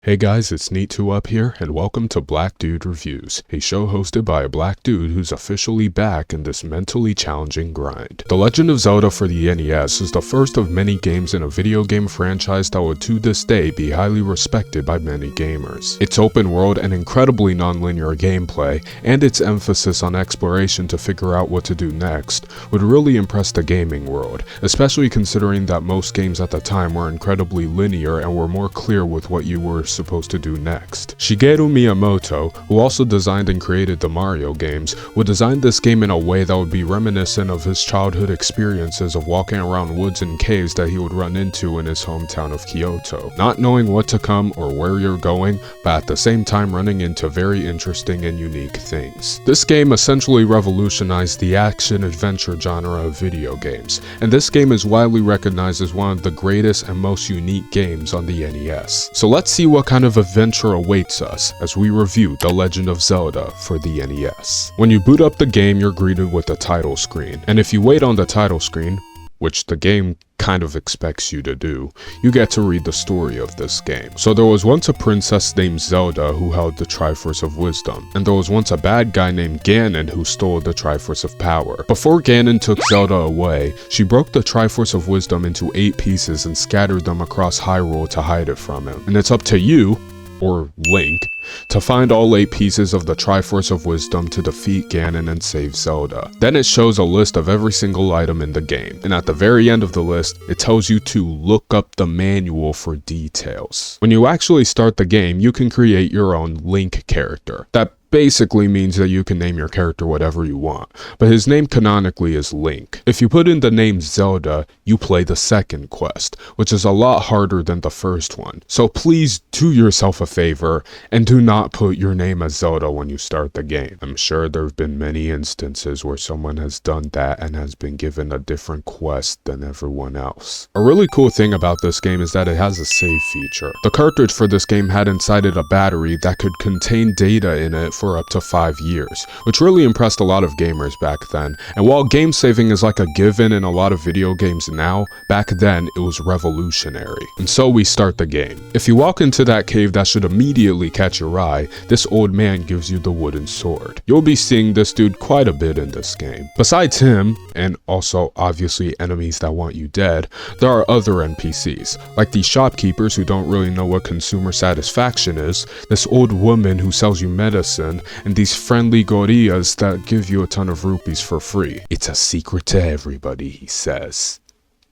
Hey guys, it's Neat2 up here, and welcome to Black Dude Reviews, a show hosted by a black dude who's officially back in this mentally challenging grind. The Legend of Zelda for the NES is the first of many games in a video game franchise that would to this day be highly respected by many gamers. Its open world and incredibly non-linear gameplay, and its emphasis on exploration to figure out what to do next, would really impress the gaming world, especially considering that most games at the time were incredibly linear and were more clear with what you were supposed to do next. Shigeru Miyamoto, who also designed and created the Mario games, would design this game in a way that would be reminiscent of his childhood experiences of walking around woods and caves that he would run into in his hometown of Kyoto, not knowing what to come or where you're going, but at the same time running into very interesting and unique things. This game essentially revolutionized the action-adventure genre of video games, and this game is widely recognized as one of the greatest and most unique games on the NES. So let's see what kind of adventure awaits us as we review The Legend of Zelda for the NES. When you boot up the game, you're greeted with a title screen, and if you wait on the title screen, which the game kind of expects you to do, you get to read the story of this game. So there was once a princess named Zelda who held the Triforce of Wisdom, and there was once a bad guy named Ganon who stole the Triforce of Power. Before Ganon took Zelda away, she broke the Triforce of Wisdom into 8 pieces and scattered them across Hyrule to hide it from him. And it's up to you, or Link, to find all 8 pieces of the Triforce of Wisdom to defeat Ganon and save Zelda. Then it shows a list of every single item in the game, and at the very end of the list, it tells you to look up the manual for details. When you actually start the game, you can create your own Link character. That basically means that you can name your character whatever you want, but his name canonically is Link. If you put in the name Zelda, you play the second quest, which is a lot harder than the first one. So please do yourself a favor and do not put your name as Zelda when you start the game. I'm sure there have been many instances where someone has done that and has been given a different quest than everyone else. A really cool thing about this game is that it has a save feature. The cartridge for this game had inside it a battery that could contain data in it for up to 5 years, which really impressed a lot of gamers back then. And while game saving is like a given in a lot of video games now, back then it was revolutionary. And so we start the game. If you walk into that cave, that should immediately catch your eye. This old man gives you the wooden sword. You'll be seeing this dude quite a bit in this game. Besides him, and also obviously enemies that want you dead, there are other NPCs, like these shopkeepers who don't really know what consumer satisfaction is, this old woman who sells you medicine, and these friendly gorillas that give you a ton of rupees for free. It's a secret to everybody, he says.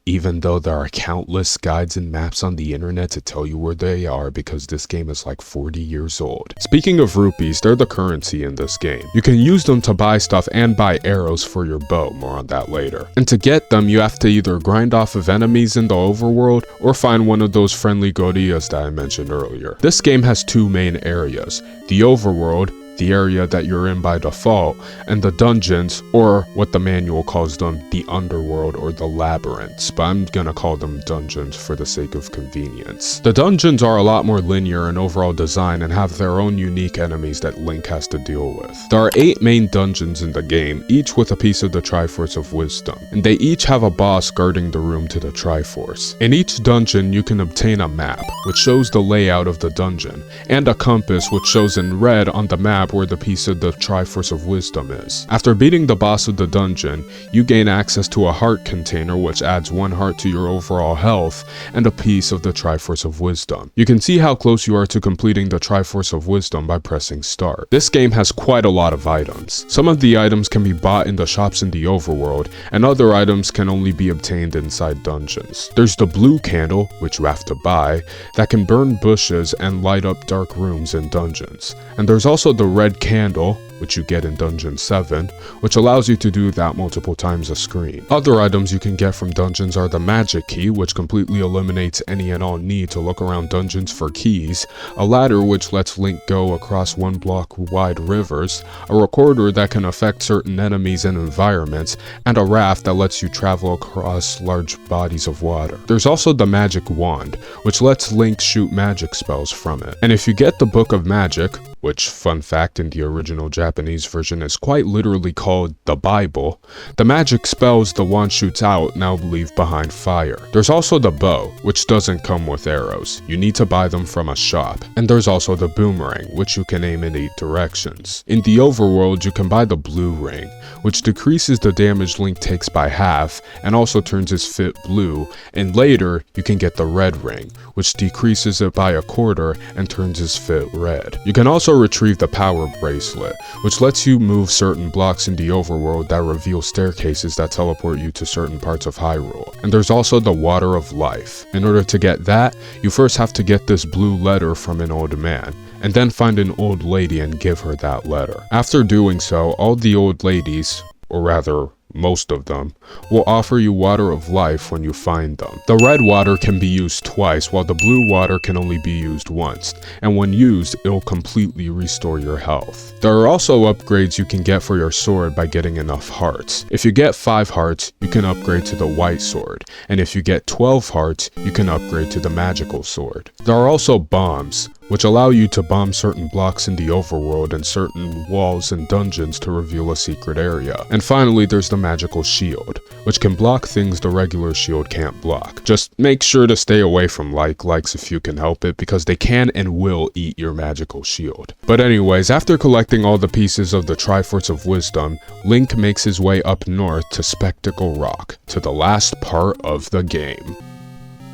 Even though there are countless guides and maps on the internet to tell you where they are, because this game is like 40 years old. Speaking of rupees, they're the currency in this game. You can use them to buy stuff and buy arrows for your bow, more on that later. And to get them, you have to either grind off of enemies in the overworld or find one of those friendly gorillas that I mentioned earlier. This game has 2 main areas: the overworld, the area that you're in by default, and the dungeons, or what the manual calls them, the underworld or the labyrinths, but I'm gonna call them dungeons for the sake of convenience. The dungeons are a lot more linear in overall design and have their own unique enemies that Link has to deal with. There are 8 main dungeons in the game, each with a piece of the Triforce of Wisdom, and they each have a boss guarding the room to the Triforce. In each dungeon, you can obtain a map, which shows the layout of the dungeon, and a compass, which shows in red on the map where the piece of the Triforce of Wisdom is. After beating the boss of the dungeon, you gain access to a heart container, which adds 1 heart to your overall health, and a piece of the Triforce of Wisdom. You can see how close you are to completing the Triforce of Wisdom by pressing start. This game has quite a lot of items. Some of the items can be bought in the shops in the overworld, and other items can only be obtained inside dungeons. There's the blue candle, which you have to buy, that can burn bushes and light up dark rooms in dungeons. And there's also the red candle, which you get in Dungeon 7, which allows you to do that multiple times a screen. Other items you can get from dungeons are the magic key, which completely eliminates any and all need to look around dungeons for keys, a ladder which lets Link go across 1 block wide rivers, a recorder that can affect certain enemies and environments, and a raft that lets you travel across large bodies of water. There's also the magic wand, which lets Link shoot magic spells from it. And if you get the Book of Magic, which, fun fact, in the original Japanese version is quite literally called the Bible, the magic spells the wand shoots out now leave behind fire. There's also the bow, which doesn't come with arrows. You need to buy them from a shop. And there's also the boomerang, which you can aim in 8 directions. In the overworld, you can buy the blue ring, which decreases the damage Link takes by half and also turns his fit blue, and later you can get the red ring, which decreases it by a quarter and turns his fit red. You can also retrieve the power bracelet, which lets you move certain blocks in the overworld that reveal staircases that teleport you to certain parts of Hyrule. And there's also the water of life. In order to get that, you first have to get this blue letter from an old man, and then find an old lady and give her that letter. After doing so, all the old ladies, or rather, most of them, will offer you water of life when you find them. The red water can be used twice, while the blue water can only be used once, and when used, it'll completely restore your health. There are also upgrades you can get for your sword by getting enough hearts. If you get 5 hearts, you can upgrade to the white sword, and if you get 12 hearts, you can upgrade to the magical sword. There are also bombs, which allow you to bomb certain blocks in the overworld and certain walls and dungeons to reveal a secret area. And finally, there's the magical shield, which can block things the regular shield can't block. Just make sure to stay away from likes if you can help it, because they can and will eat your magical shield. But anyways, after collecting all the pieces of the Triforce of Wisdom, Link makes his way up north to Spectacle Rock, to the last part of the game.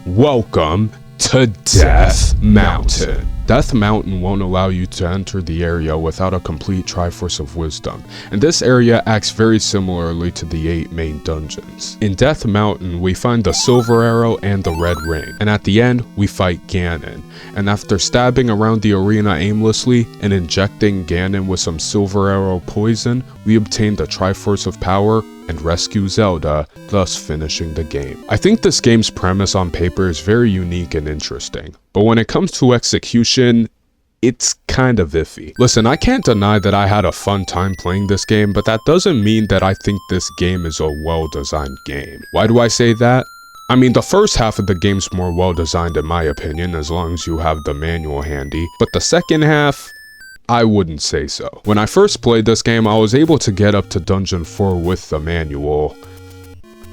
Welcome to Death Mountain. Death Mountain won't allow you to enter the area without a complete Triforce of Wisdom, and this area acts very similarly to the 8 main dungeons. In Death Mountain, we find the Silver Arrow and the Red Ring, and at the end, we fight Ganon. And after stabbing around the arena aimlessly and injecting Ganon with some Silver Arrow poison, we obtain the Triforce of Power and rescue Zelda, thus finishing the game. I think this game's premise on paper is very unique and interesting, but when it comes to execution, it's kind of iffy. Listen, I can't deny that I had a fun time playing this game, but that doesn't mean that I think this game is a well-designed game. Why do I say that? I mean, the first half of the game's more well-designed in my opinion, as long as you have the manual handy, but the second half, I wouldn't say so. When I first played this game, I was able to get up to Dungeon 4 with the manual,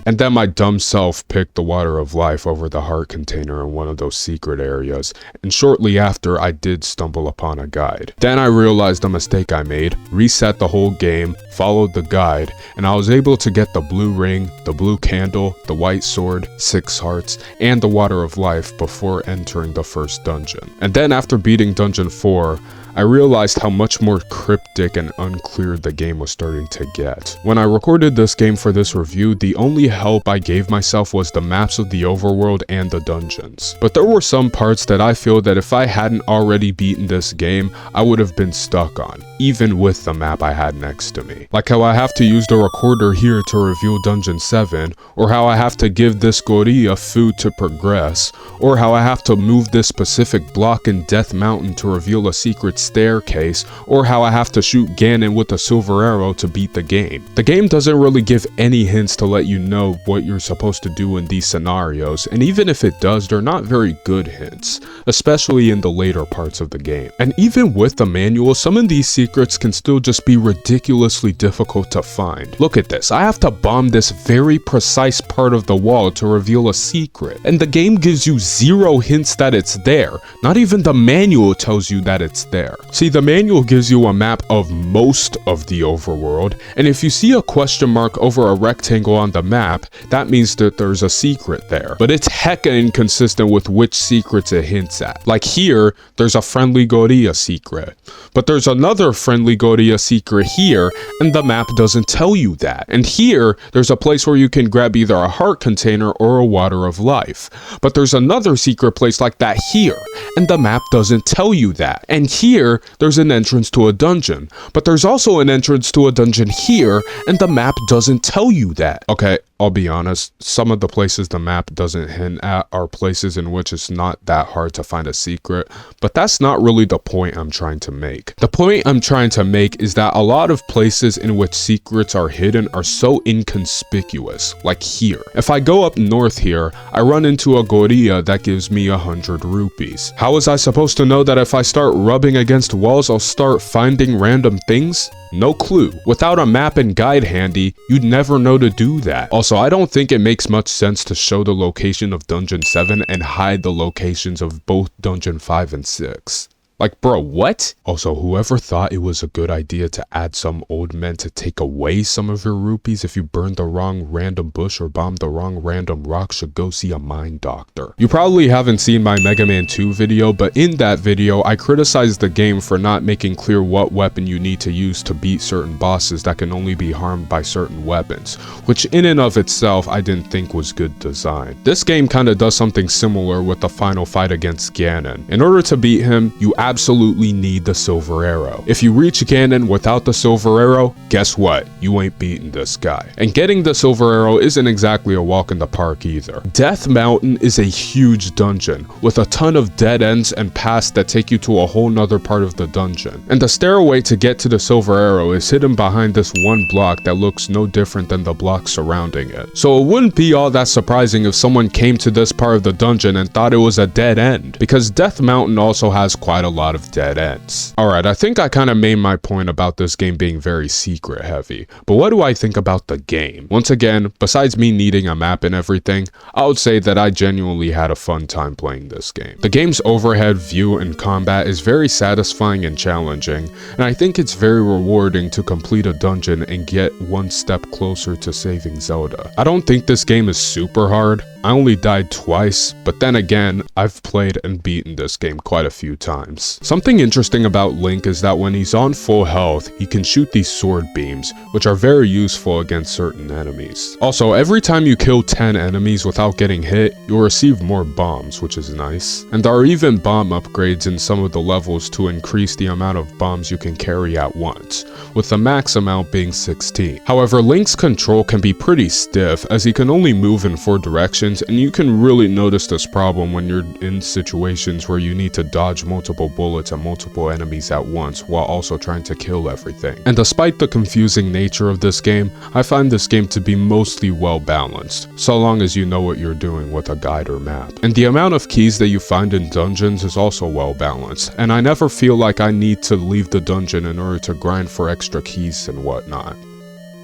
and then my dumb self picked the Water of Life over the heart container in one of those secret areas, and shortly after I did stumble upon a guide. Then I realized the mistake I made, reset the whole game, followed the guide, and I was able to get the blue ring, the blue candle, the white sword, 6 hearts, and the Water of Life before entering the first dungeon. And then after beating Dungeon 4, I realized how much more cryptic and unclear the game was starting to get. When I recorded this game for this review, the only help I gave myself was the maps of the overworld and the dungeons. But there were some parts that I feel that if I hadn't already beaten this game, I would have been stuck on, even with the map I had next to me. Like how I have to use the recorder here to reveal Dungeon 7, or how I have to give this gorilla food to progress, or how I have to move this specific block in Death Mountain to reveal a secret staircase, or how I have to shoot Ganon with a silver arrow to beat the game. The game doesn't really give any hints to let you know what you're supposed to do in these scenarios, and even if it does, they're not very good hints, especially in the later parts of the game. And even with the manual, some of these secrets can still just be ridiculously difficult to find. Look at this, I have to bomb this very precise part of the wall to reveal a secret, and the game gives you 0 hints that it's there. Not even the manual tells you that it's there. See, the manual gives you a map of most of the overworld, and if you see a question mark over a rectangle on the map, that means that there's a secret there. But it's hecka inconsistent with which secrets it hints at. Like here, there's a friendly gorilla secret, but there's another friendly gorilla secret here, and the map doesn't tell you that. And here, there's a place where you can grab either a heart container or a Water of Life, but there's another secret place like that here, and the map doesn't tell you that. And here, there's an entrance to a dungeon, but there's also an entrance to a dungeon here, and the map doesn't tell you that. Okay, I'll be honest, some of the places the map doesn't hint at are places in which it's not that hard to find a secret, but that's not really the point I'm trying to make. The point I'm trying to make is that a lot of places places in which secrets are hidden are so inconspicuous, like here. If I go up north here, I run into a gorilla that gives me 100 rupees. How was I supposed to know that if I start rubbing against walls, I'll start finding random things? No clue. Without a map and guide handy, you'd never know to do that. Also, I don't think it makes much sense to show the location of Dungeon 7 and hide the locations of both Dungeon 5 and 6. Like, bro, what? Also, whoever thought it was a good idea to add some old men to take away some of your rupees if you burned the wrong random bush or bombed the wrong random rock should go see a mind doctor. You probably haven't seen my Mega Man 2 video, but in that video, I criticized the game for not making clear what weapon you need to use to beat certain bosses that can only be harmed by certain weapons, which in and of itself I didn't think was good design. This game kinda does something similar with the final fight against Ganon. In order to beat him, you absolutely need the silver arrow. If you reach Ganon without the silver arrow, guess what? You ain't beating this guy. And getting the silver arrow isn't exactly a walk in the park either. Death Mountain is a huge dungeon with a ton of dead ends and paths that take you to a whole nother part of the dungeon. And the stairway to get to the silver arrow is hidden behind this one block that looks no different than the block surrounding it. So it wouldn't be all that surprising if someone came to this part of the dungeon and thought it was a dead end, because Death Mountain also has quite a lot of dead ends. Alright, I think I kind of made my point about this game being very secret heavy, but what do I think about the game? Once again, besides me needing a map and everything, I would say that I genuinely had a fun time playing this game. The game's overhead view and combat is very satisfying and challenging, and I think it's very rewarding to complete a dungeon and get one step closer to saving Zelda. I don't think this game is super hard. I only died twice, but then again, I've played and beaten this game quite a few times. Something interesting about Link is that when he's on full health, he can shoot these sword beams, which are very useful against certain enemies. Also, every time you kill 10 enemies without getting hit, you'll receive more bombs, which is nice. And there are even bomb upgrades in some of the levels to increase the amount of bombs you can carry at once, with the max amount being 16. However, Link's control can be pretty stiff as he can only move in 4 directions, and you can really notice this problem when you're in situations where you need to dodge multiple bullets and multiple enemies at once while also trying to kill everything. And despite the confusing nature of this game, I find this game to be mostly well balanced, so long as you know what you're doing with a guide or map. And the amount of keys that you find in dungeons is also well balanced, and I never feel like I need to leave the dungeon in order to grind for extra keys and whatnot.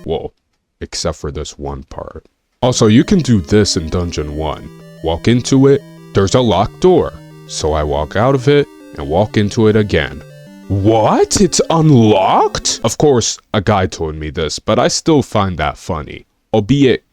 Well, except for this one part. Also, you can do this in Dungeon 1. Walk into it, there's a locked door. So I walk out of it and walk into it again. What? It's unlocked? Of course, a guy told me this, but I still find that funny, albeit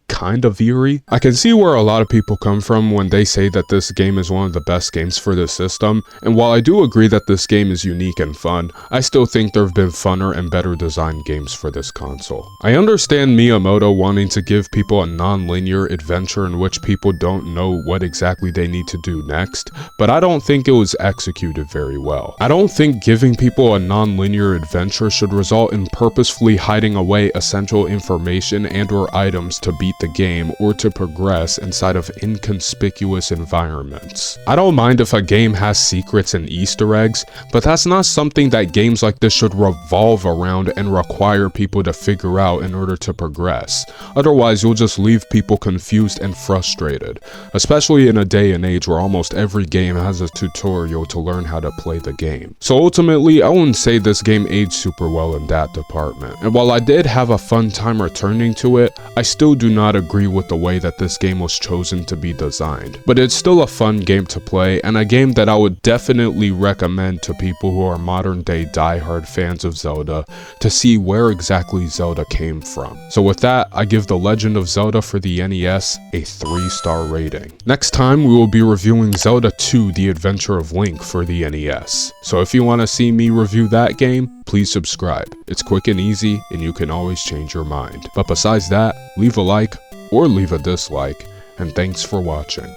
kind of eerie. I can see where a lot of people come from when they say that this game is one of the best games for this system, and while I do agree that this game is unique and fun, I still think there have been funner and better designed games for this console. I understand Miyamoto wanting to give people a non-linear adventure in which people don't know what exactly they need to do next, but I don't think it was executed very well. I don't think giving people a non-linear adventure should result in purposefully hiding away essential information and/or items to beat the game or to progress inside of inconspicuous environments. I don't mind if a game has secrets and Easter eggs, but that's not something that games like this should revolve around and require people to figure out in order to progress. Otherwise, you'll just leave people confused and frustrated, especially in a day and age where almost every game has a tutorial to learn how to play the game. So ultimately, I wouldn't say this game aged super well in that department. And while I did have a fun time returning to it, I still do not agree with the way that this game was chosen to be designed. But it's still a fun game to play, and a game that I would definitely recommend to people who are modern day diehard fans of Zelda to see where exactly Zelda came from. So with that, I give The Legend of Zelda for the NES a 3-star rating. Next time, we will be reviewing Zelda II: The Adventure of Link for the NES. So if you want to see me review that game, please subscribe. It's quick and easy, and you can always change your mind. But besides that, leave a like or leave a dislike, and thanks for watching.